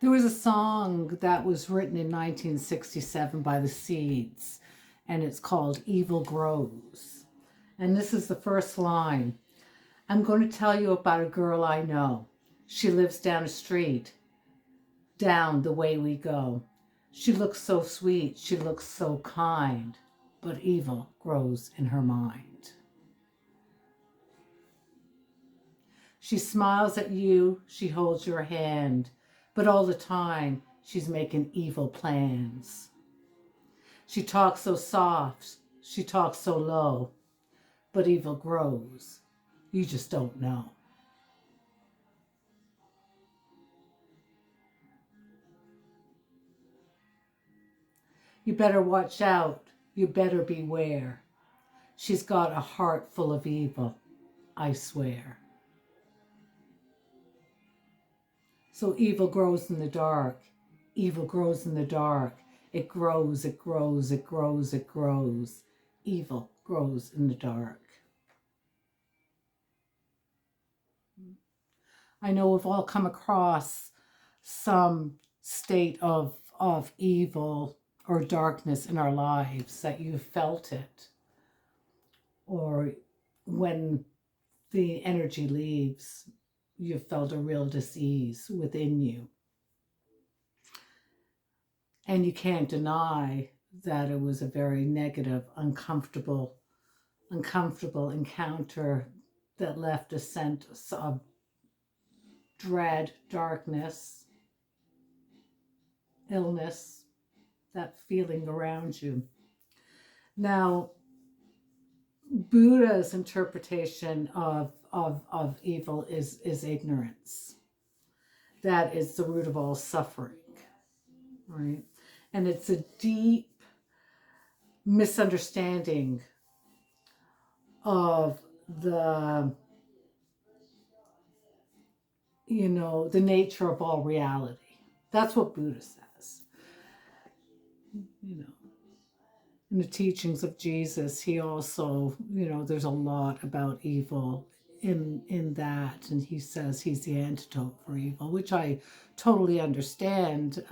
There was a song that was written in 1967 by the Seeds, and it's called Evil Grows. And this is the first line. I'm going to tell you about a girl I know. She lives down the street, down the way we go. She looks so sweet, she looks so kind, but evil grows in her mind. She smiles at you, she holds your hand, but all the time she's making evil plans. She talks so soft, she talks so low, but evil grows. You just don't know. You better watch out. You better beware. She's got a heart full of evil, I swear. So evil grows in the dark. Evil grows in the dark. It grows, it grows, it grows, it grows. Evil grows in the dark. I know we've all come across some state of evil or darkness in our lives, that you felt it, or when the energy leaves, you felt a real dis-ease within you. And you can't deny that it was a very negative, uncomfortable encounter that left a sense of dread, darkness, illness, that feeling around you. Now, Buddha's interpretation of evil is ignorance. That is the root of all suffering, right? And it's a deep misunderstanding of the the nature of all reality. That's what Buddha says. In the teachings of Jesus, he also, there's a lot about evil in that, and he says he's the antidote for evil, which I totally understand.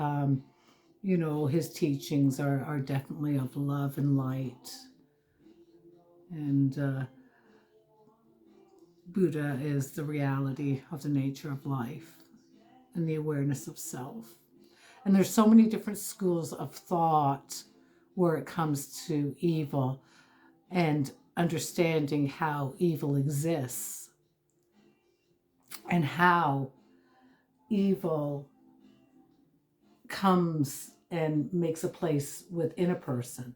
His teachings are definitely of love and light, and Buddha is the reality of the nature of life and the awareness of self. And there's so many different schools of thought where it comes to evil and understanding how evil exists and how evil comes and makes a place within a person.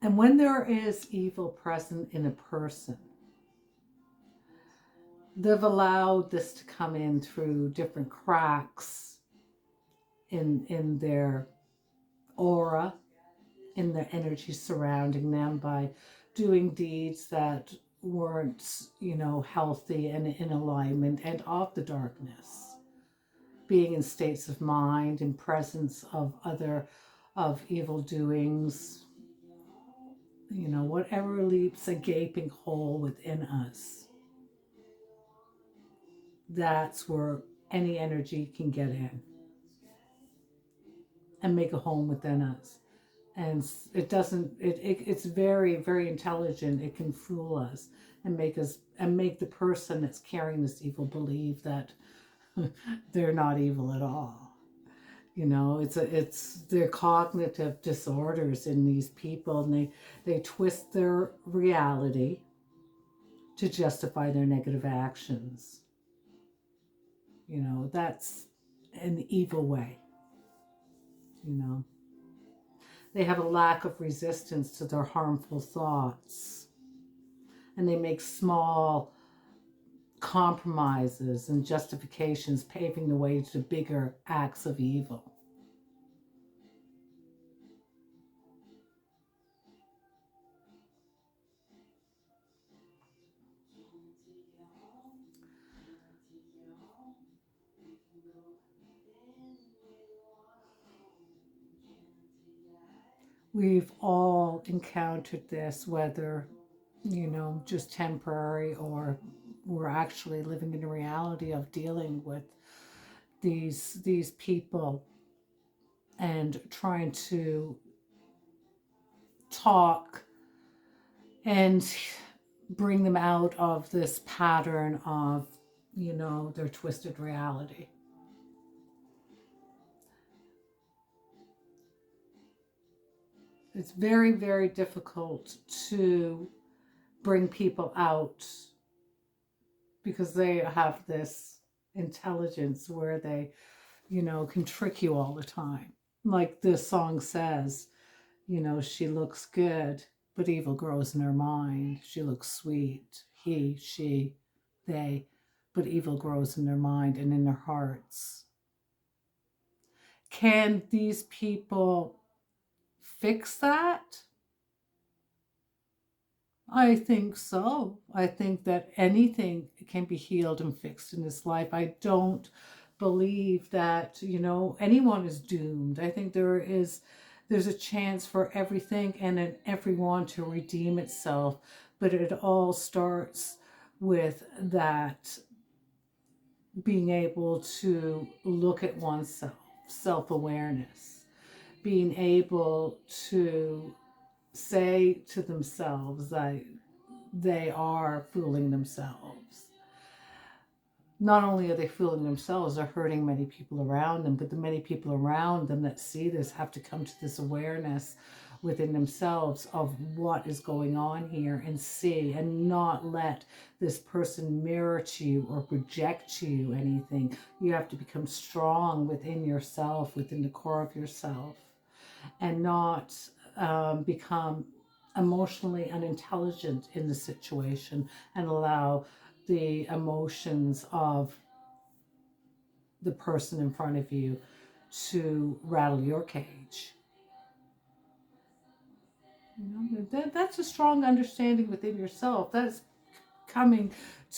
And when there is evil present in a person, they've allowed this to come in through different cracks in their aura, in the energy surrounding them, by doing deeds that weren't, healthy and in alignment, and of the darkness, being in states of mind and presence of evil doings, whatever leaves a gaping hole within us. That's where any energy can get in and make a home within us. And it's very, very intelligent. It can fool us and make the person that's carrying this evil believe that they're not evil at all. It's their cognitive disorders in these people, and they twist their reality to justify their negative actions. That's an evil way. They have a lack of resistance to their harmful thoughts, and they make small compromises and justifications, paving the way to bigger acts of evil. We've all encountered this, whether, just temporary or we're actually living in a reality of dealing with these people and trying to talk and bring them out of this pattern of, their twisted reality. It's very, very difficult to bring people out because they have this intelligence where they, can trick you all the time. Like this song says, she looks good, but evil grows in her mind. She looks sweet, he, she, they, but evil grows in their mind and in their hearts. Can these people fix that? I think so. I think that anything can be healed and fixed in this life. I don't believe that, anyone is doomed. I think there's a chance for everything and everyone to redeem itself, but it all starts with that being able to look at oneself, self-awareness, being able to say to themselves that they are fooling themselves. Not only are they fooling themselves, they're hurting many people around them, but the many people around them that see this have to come to this awareness within themselves of what is going on here and see, and not let this person mirror to you or project to you anything. You have to become strong within yourself, within the core of yourself, and not become emotionally unintelligent in the situation and allow the emotions of the person in front of you to rattle your cage. That's a strong understanding within yourself. That's coming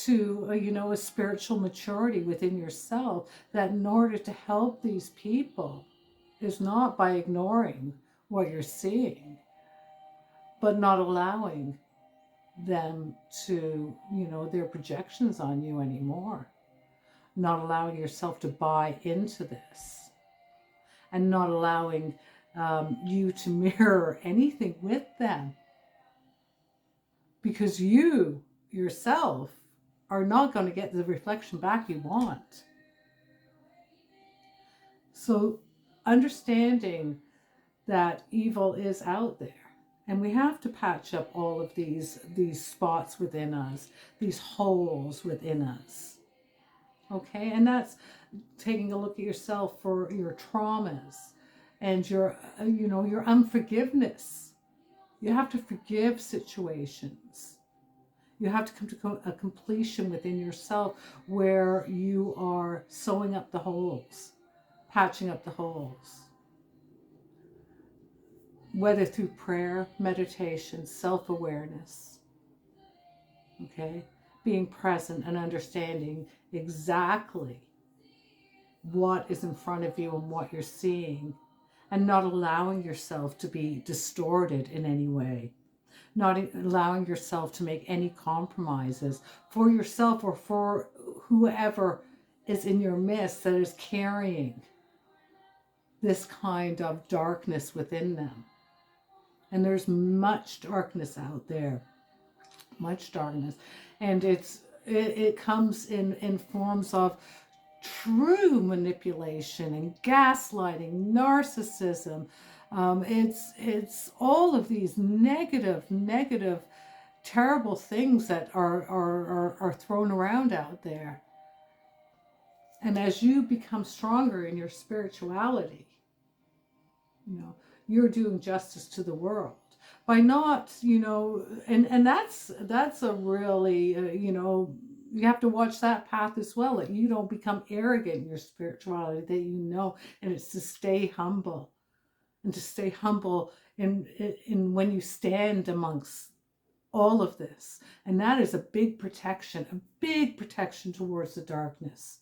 to a spiritual maturity within yourself, that in order to help these people is not by ignoring what you're seeing, but not allowing them to, their projections on you anymore. Not allowing yourself to buy into this, and not allowing you to mirror anything with them, because you yourself are not going to get the reflection back you want. So understanding that evil is out there, and we have to patch up all of these spots within us, these holes within us. Okay, and that's taking a look at yourself for your traumas and your your unforgiveness. You have to forgive situations. You have to come to a completion within yourself where you are sewing up the holes, patching up the holes. Whether through prayer, meditation, self-awareness, okay? Being present and understanding exactly what is in front of you and what you're seeing, and not allowing yourself to be distorted in any way, not allowing yourself to make any compromises for yourself or for whoever is in your midst that is carrying this kind of darkness within them. And there's much darkness out there, much darkness, and it comes in forms of true manipulation and gaslighting, narcissism. It's all of these negative, terrible things that are thrown around out there. And as you become stronger in your spirituality, you're doing justice to the world by not, and that's a really, you have to watch that path as well, that you don't become arrogant in your spirituality, that and it's to stay humble, and to stay humble in when you stand amongst all of this. And that is a big protection towards the darkness,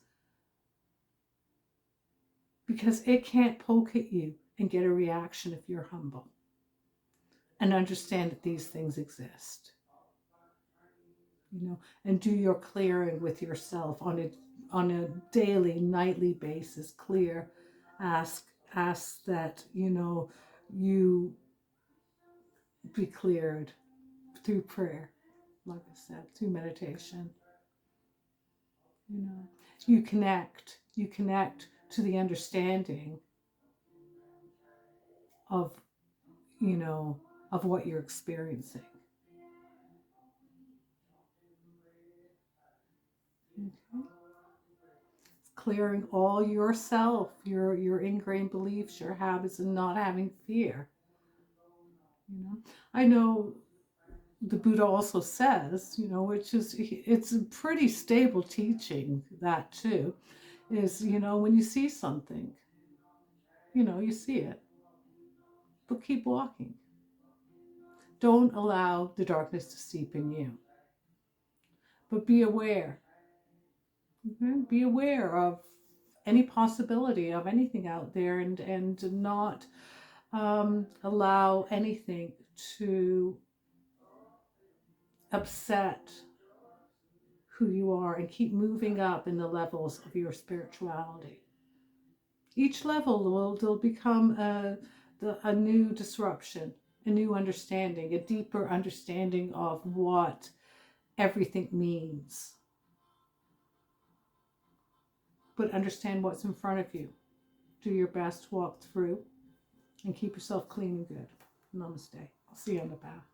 because it can't poke at you and get a reaction if you're humble and understand that these things exist. and do your clearing with yourself on a daily, nightly basis. Clear, ask that you be cleared through prayer, like I said, through meditation. You connect to the understanding of of what you're experiencing. Okay. Clearing all yourself, your ingrained beliefs, your habits, and not having fear. I know the Buddha also says, which is, it's a pretty stable teaching, that too, is, when you see something, you see it, but keep walking. Don't allow the darkness to seep in you, but be aware. Be aware of any possibility of anything out there, and not allow anything to upset who you are, and keep moving up in the levels of your spirituality. Each level will become a new disruption, a new understanding, a deeper understanding of what everything means. But understand what's in front of you. Do your best to walk through and keep yourself clean and good. Namaste. I'll see you on the path.